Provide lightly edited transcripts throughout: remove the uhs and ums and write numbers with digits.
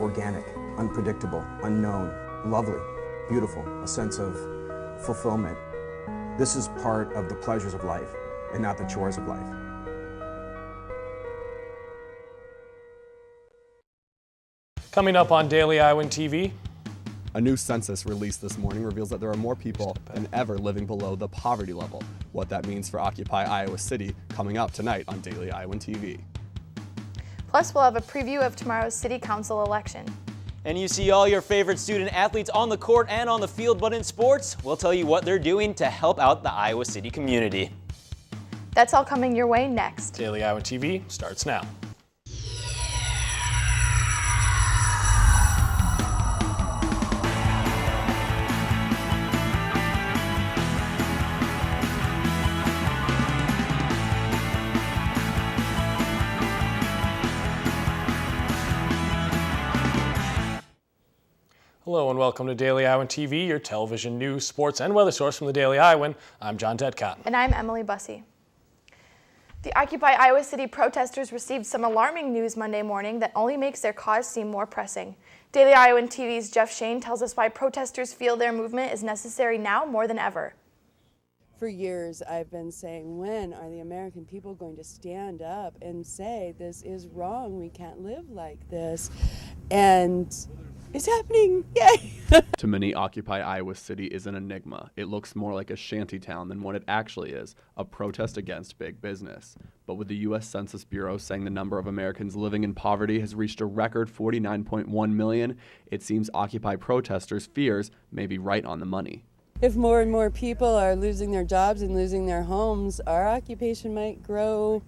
organic, unpredictable, unknown, lovely, beautiful, a sense of fulfillment. This is part of the pleasures of life and not the chores of life. Coming up on Daily Iowan TV. A new census released this morning reveals that there are more people than ever living below the poverty level. What that means for Occupy Iowa City coming up tonight on Daily Iowan TV. Plus, we'll have a preview of tomorrow's City Council election. And you see all your favorite student athletes on the court and on the field, but in sports, we'll tell you what they're doing to help out the Iowa City community. That's all coming your way next. Daily Iowan TV starts now. Hello and welcome to Daily Iowan TV, your television news, sports, and weather source from the Daily Iowan. I'm John Dedcott. And I'm Emily Bussey. The Occupy Iowa City protesters received some alarming news Monday morning that only makes their cause seem more pressing. Daily Iowan TV's Jeff Shane tells us why protesters feel their movement is necessary now more than ever. For years, I've been saying, when are the American people going to stand up and say, this is wrong, we can't live like this? And it's happening, yay! To many, Occupy Iowa City is an enigma. It looks more like a shantytown than what it actually is, a protest against big business. But with the U.S. Census Bureau saying the number of Americans living in poverty has reached a record 49.1 million, it seems Occupy protesters' fears may be right on the money. If more and more people are losing their jobs and losing their homes, our occupation might grow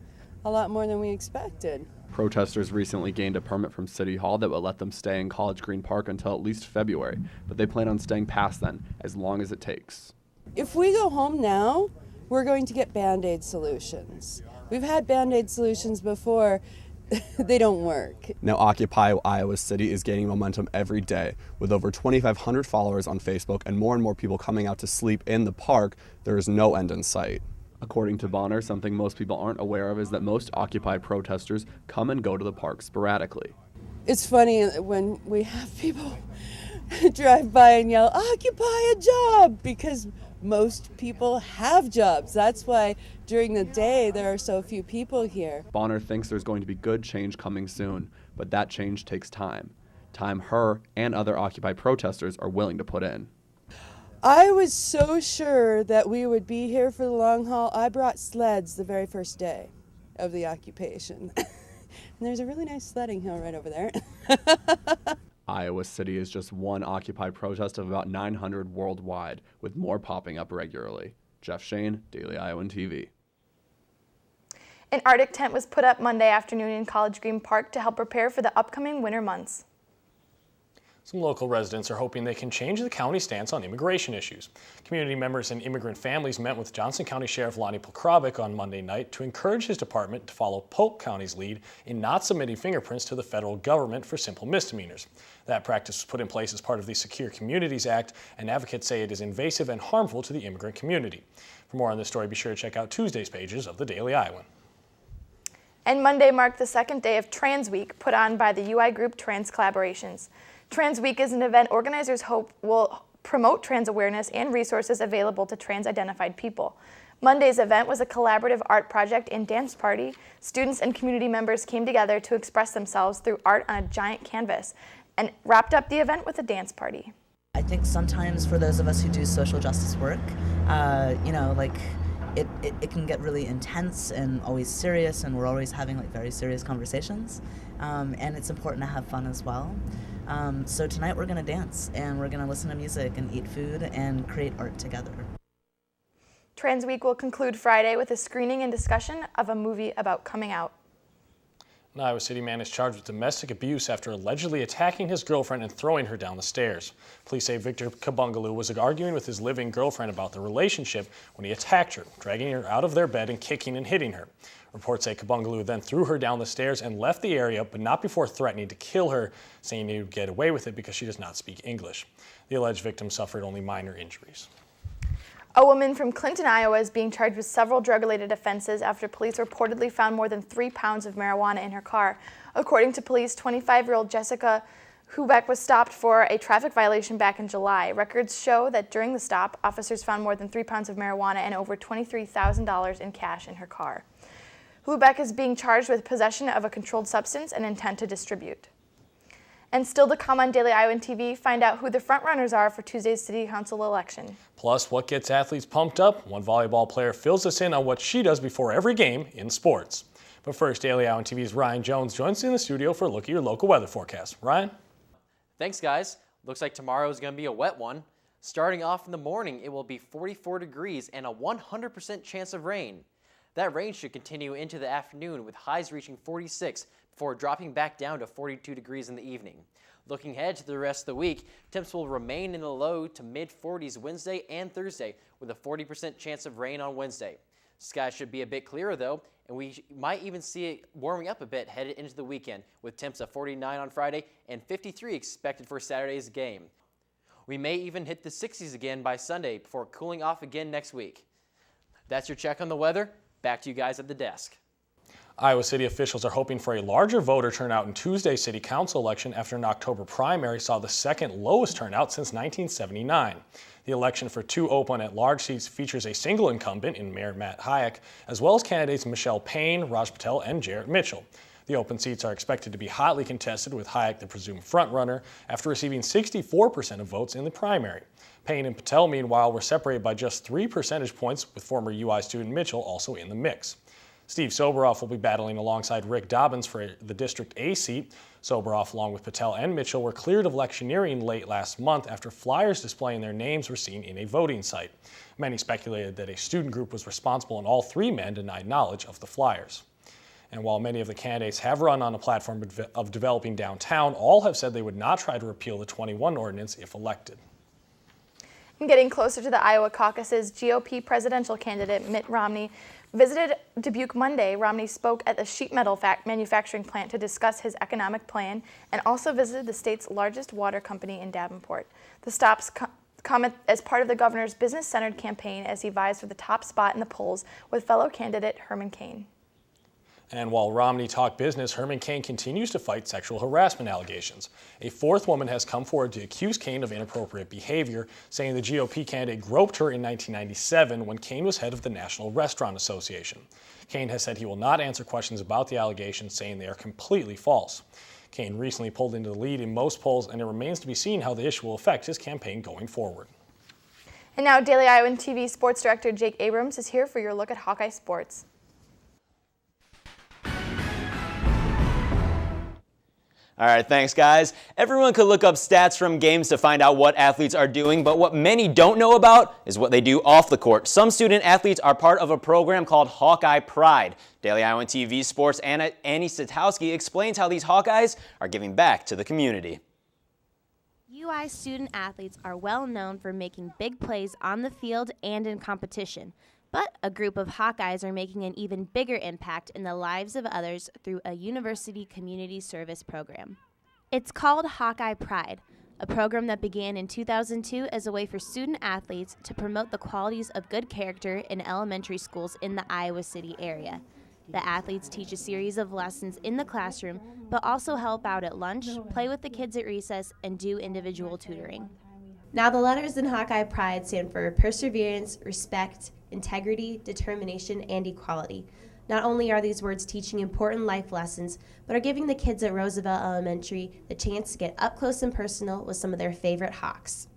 a lot more than we expected. Protesters recently gained a permit from City Hall that will let them stay in College Green Park until at least February, but they plan on staying past then, as long as it takes. If we go home now, we're going to get Band-Aid solutions. We've had Band-Aid solutions before. They don't work. Now Occupy Iowa City is gaining momentum every day. With over 2,500 followers on Facebook and more people coming out to sleep in the park, there is no end in sight. According to Bonner, something most people aren't aware of is that most Occupy protesters come and go to the park sporadically. It's funny when we have people drive by and yell, "Occupy a job," because most people have jobs. That's why during the day there are so few people here. Bonner thinks there's going to be good change coming soon, but that change takes time. Time her and other Occupy protesters are willing to put in. I was so sure that we would be here for the long haul. I brought sleds the very first day of the occupation. And there's a really nice sledding hill right over there. Iowa City is just one Occupy protest of about 900 worldwide, with more popping up regularly. Jeff Shane, Daily Iowan TV. An Arctic tent was put up Monday afternoon in College Green Park to help prepare for the upcoming winter months. Some local residents are hoping they can change the county stance on immigration issues. Community members and immigrant families met with Johnson County Sheriff Lonnie Polkrabic on Monday night to encourage his department to follow Polk County's lead in not submitting fingerprints to the federal government for simple misdemeanors. That practice was put in place as part of the Secure Communities Act, and advocates say it is invasive and harmful to the immigrant community. For more on this story, be sure to check out Tuesday's pages of the Daily Iowan. And Monday marked the second day of Trans Week, put on by the UI Group Trans Collaborations. Trans Week is an event organizers hope will promote trans awareness and resources available to trans-identified people. Monday's event was a collaborative art project and dance party. Students and community members came together to express themselves through art on a giant canvas and wrapped up the event with a dance party. I think sometimes for those of us who do social justice work, it can get really intense and always serious, and we're always having very serious conversations, and it's important to have fun as well. So tonight we're going to dance, and we're going to listen to music and eat food and create art together. Trans Week will conclude Friday with a screening and discussion of a movie about coming out. An Iowa City man is charged with domestic abuse after allegedly attacking his girlfriend and throwing her down the stairs. Police say Victor Kabungalu was arguing with his living girlfriend about the relationship when he attacked her, dragging her out of their bed and kicking and hitting her. Reports say Kabungalu then threw her down the stairs and left the area, but not before threatening to kill her, saying he would get away with it because she does not speak English. The alleged victim suffered only minor injuries. A woman from Clinton, Iowa is being charged with several drug-related offenses after police reportedly found more than 3 pounds of marijuana in her car. According to police, 25-year-old Jessica Hubeck was stopped for a traffic violation back in July. Records show that during the stop, officers found more than 3 pounds of marijuana and over $23,000 in cash in her car. Hubeck is being charged with possession of a controlled substance and intent to distribute. And still to come on Daily Iowan TV, find out who the frontrunners are for Tuesday's City Council election. Plus, what gets athletes pumped up? One volleyball player fills us in on what she does before every game in sports. But first, Daily Iowan TV's Ryan Jones joins us in the studio for a look at your local weather forecast. Ryan? Thanks, guys. Looks like tomorrow is going to be a wet one. Starting off in the morning, it will be 44 degrees and a 100% chance of rain. That rain should continue into the afternoon with highs reaching 46 before dropping back down to 42 degrees in the evening. Looking ahead to the rest of the week, temps will remain in the low to mid-40s Wednesday and Thursday with a 40% chance of rain on Wednesday. Skies should be a bit clearer though, and we might even see it warming up a bit headed into the weekend with temps of 49 on Friday and 53 expected for Saturday's game. We may even hit the 60s again by Sunday before cooling off again next week. That's your check on the weather. Back to you guys at the desk. Iowa City officials are hoping for a larger voter turnout in Tuesday's City Council election after an October primary saw the second lowest turnout since 1979. The election for 2 open at-large seats features a single incumbent in Mayor Matt Hayek, as well as candidates Michelle Payne, Raj Patel, and Jarrett Mitchell. The open seats are expected to be hotly contested, with Hayek the presumed frontrunner after receiving 64% of votes in the primary. Payne and Patel, meanwhile, were separated by just 3 percentage points, with former UI student Mitchell also in the mix. Steve Soboroff will be battling alongside Rick Dobbins for the District A seat. Soboroff, along with Patel and Mitchell, were cleared of electioneering late last month after flyers displaying their names were seen in a voting site. Many speculated that a student group was responsible, and all 3 men denied knowledge of the flyers. And while many of the candidates have run on a platform of developing downtown, all have said they would not try to repeal the 21 ordinance if elected. And getting closer to the Iowa caucuses, GOP presidential candidate Mitt Romney visited Dubuque Monday. Romney spoke at the sheet metal manufacturing plant to discuss his economic plan and also visited the state's largest water company in Davenport. The stops come as part of the governor's business-centered campaign as he vies for the top spot in the polls with fellow candidate Herman Cain. And while Romney talked business, Herman Cain continues to fight sexual harassment allegations. A 4th woman has come forward to accuse Cain of inappropriate behavior, saying the GOP candidate groped her in 1997 when Cain was head of the National Restaurant Association. Cain has said he will not answer questions about the allegations, saying they are completely false. Cain recently pulled into the lead in most polls, and it remains to be seen how the issue will affect his campaign going forward. And now Daily Iowan TV sports director Jake Abrams is here for your look at Hawkeye sports. All right, thanks, guys. Everyone could look up stats from games to find out what athletes are doing, but what many don't know about is what they do off the court. Some student athletes are part of a program called Hawkeye Pride. Daily Iowan TV Sports' Annie Satowski explains how these Hawkeyes are giving back to the community. UI student athletes are well known for making big plays on the field and in competition. But a group of Hawkeyes are making an even bigger impact in the lives of others through a university community service program. It's called Hawkeye Pride, a program that began in 2002 as a way for student athletes to promote the qualities of good character in elementary schools in the Iowa City area. The athletes teach a series of lessons in the classroom, but also help out at lunch, play with the kids at recess, and do individual tutoring. Now, the letters in Hawkeye Pride stand for perseverance, respect, integrity, determination, and equality. Not only are these words teaching important life lessons, but are giving the kids at Roosevelt Elementary the chance to get up close and personal with some of their favorite Hawks.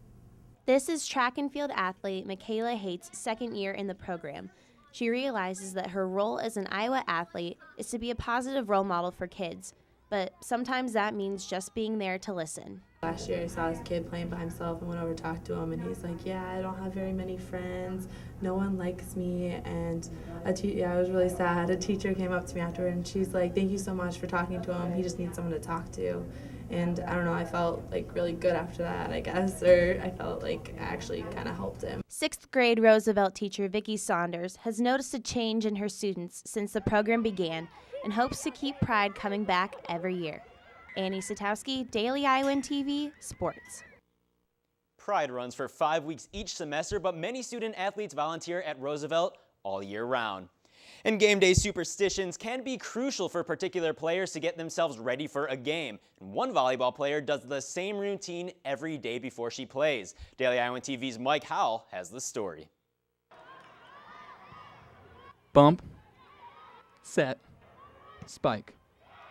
This is track and field athlete Michaela Haight's second year in the program. She realizes that her role as an Iowa athlete is to be a positive role model for kids, but sometimes that means just being there to listen. Last year I saw this kid playing by himself and went over to talk to him, and he's like, yeah, I don't have very many friends, no one likes me, and I was really sad. A teacher came up to me afterward and she's like, thank you so much for talking to him, he just needs someone to talk to. And I don't know, I felt like really good after that, I guess, or I felt like I actually kind of helped him. 6th grade Roosevelt teacher Vicki Saunders has noticed a change in her students since the program began and hopes to keep Pride coming back every year. Annie Satowski, Daily Iowan TV, Sports. Pride runs for 5 weeks each semester, but many student athletes volunteer at Roosevelt all year round. And game day superstitions can be crucial for particular players to get themselves ready for a game. And one volleyball player does the same routine every day before she plays. Daily Iowan TV's Mike Howell has the story. Bump, set, spike.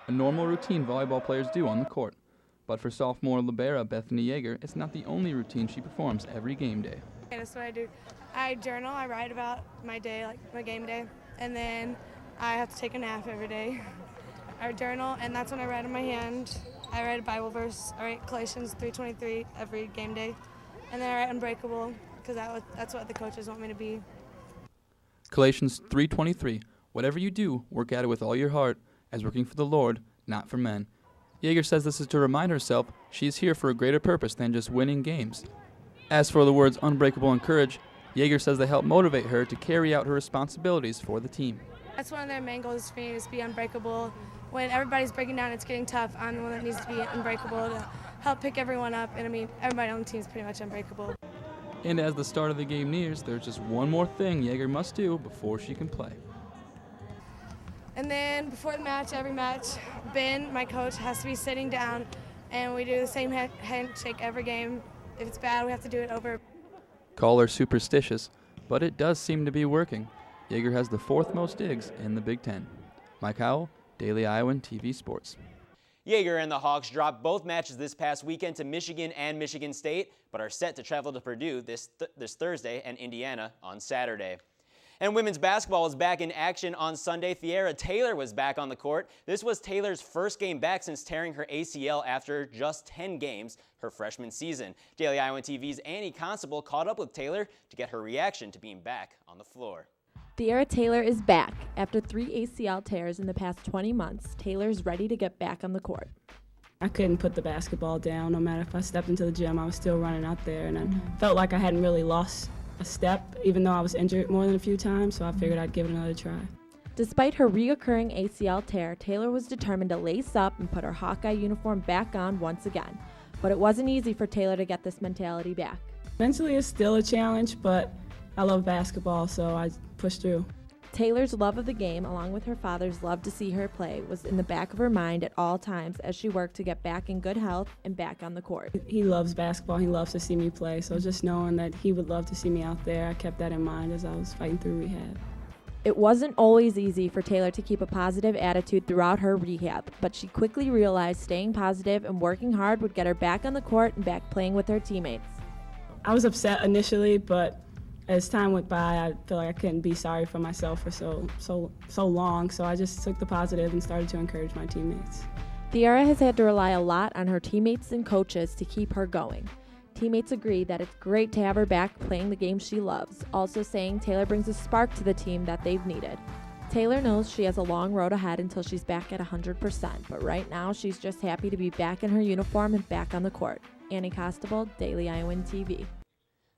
A normal routine volleyball players do on the court. But for sophomore libero Bethany Yeager, it's not the only routine she performs every game day. That's what I do. I journal, I write about my day, like my game day, and then I have to take a nap every day. I journal, and that's when I write in my hand. I write a Bible verse. I write Galatians 3:23 every game day, and then I write Unbreakable because that's what the coaches want me to be. Galatians 3:23. Whatever you do, work at it with all your heart, as working for the Lord, not for men. Yeager says this is to remind herself she is here for a greater purpose than just winning games. As for the words unbreakable and courage, Yeager says they help motivate her to carry out her responsibilities for the team. That's one of their main goals for me, is to be unbreakable. When everybody's breaking down, it's getting tough. I'm the one that needs to be unbreakable to help pick everyone up. And I mean, everybody on the team is pretty much unbreakable. And as the start of the game nears, there's just one more thing Yeager must do before she can play. And then before the match, every match, Ben, my coach, has to be sitting down, and we do the same handshake every game. If it's bad, we have to do it over. Call her superstitious, but it does seem to be working. Yeager has the 4th most digs in the Big Ten. Mike Howell, Daily Iowan TV Sports. Yeager and the Hawks dropped both matches this past weekend to Michigan and Michigan State, but are set to travel to Purdue this Thursday and Indiana on Saturday. And women's basketball is back in action on Sunday. Thierra Taylor was back on the court. This was Taylor's first game back since tearing her ACL after just 10 games her freshman season. Daily Iowan TV's Annie Constable caught up with Taylor to get her reaction to being back on the floor. Thierra Taylor is back. After 3 ACL tears in the past 20 months, Taylor's ready to get back on the court. I couldn't put the basketball down. No matter if I stepped into the gym, I was still running out there, and I felt like I hadn't really lost a step, even though I was injured more than a few times, so I figured I'd give it another try. Despite her reoccurring ACL tear, Taylor was determined to lace up and put her Hawkeye uniform back on once again. But it wasn't easy for Taylor to get this mentality back. Mentally, it's still a challenge, but I love basketball, so I pushed through. Taylor's love of the game, along with her father's love to see her play, was in the back of her mind at all times as she worked to get back in good health and back on the court. He loves basketball. He loves to see me play, so just knowing that he would love to see me out there, I kept that in mind as I was fighting through rehab. It wasn't always easy for Taylor to keep a positive attitude throughout her rehab, but she quickly realized staying positive and working hard would get her back on the court and back playing with her teammates. I was upset initially, but as time went by, I feel like I couldn't be sorry for myself for so long, so I just took the positive and started to encourage my teammates. Thierra has had to rely a lot on her teammates and coaches to keep her going. Teammates agree that it's great to have her back playing the game she loves, also saying Taylor brings a spark to the team that they've needed. Taylor knows she has a long road ahead until she's back at 100%, but right now she's just happy to be back in her uniform and back on the court. Annie Constable, Daily Iowan TV.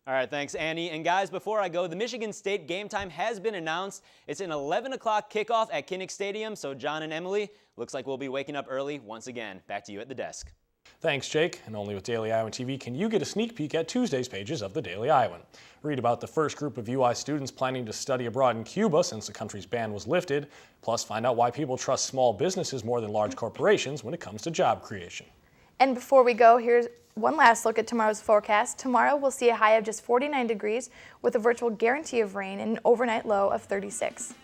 All right, thanks, Annie. And guys, before I go, the Michigan State game time has been announced. It's an 11 o'clock kickoff at Kinnick Stadium, so John and Emily, looks like we'll be waking up early once again. Back to you at the desk. Thanks, Jake. And only with Daily Iowan TV can you get a sneak peek at Tuesday's pages of the Daily Iowan. Read about the first group of UI students planning to study abroad in Cuba since the country's ban was lifted. Plus, find out why people trust small businesses more than large corporations when it comes to job creation. And before we go, here's one last look at tomorrow's forecast. Tomorrow we'll see a high of just 49 degrees with a virtual guarantee of rain and an overnight low of 36.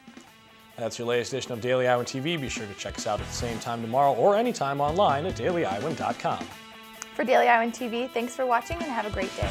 That's your latest edition of Daily Iowan TV. Be sure to check us out at the same time tomorrow or anytime online at dailyiowan.com. For Daily Iowan TV, thanks for watching and have a great day.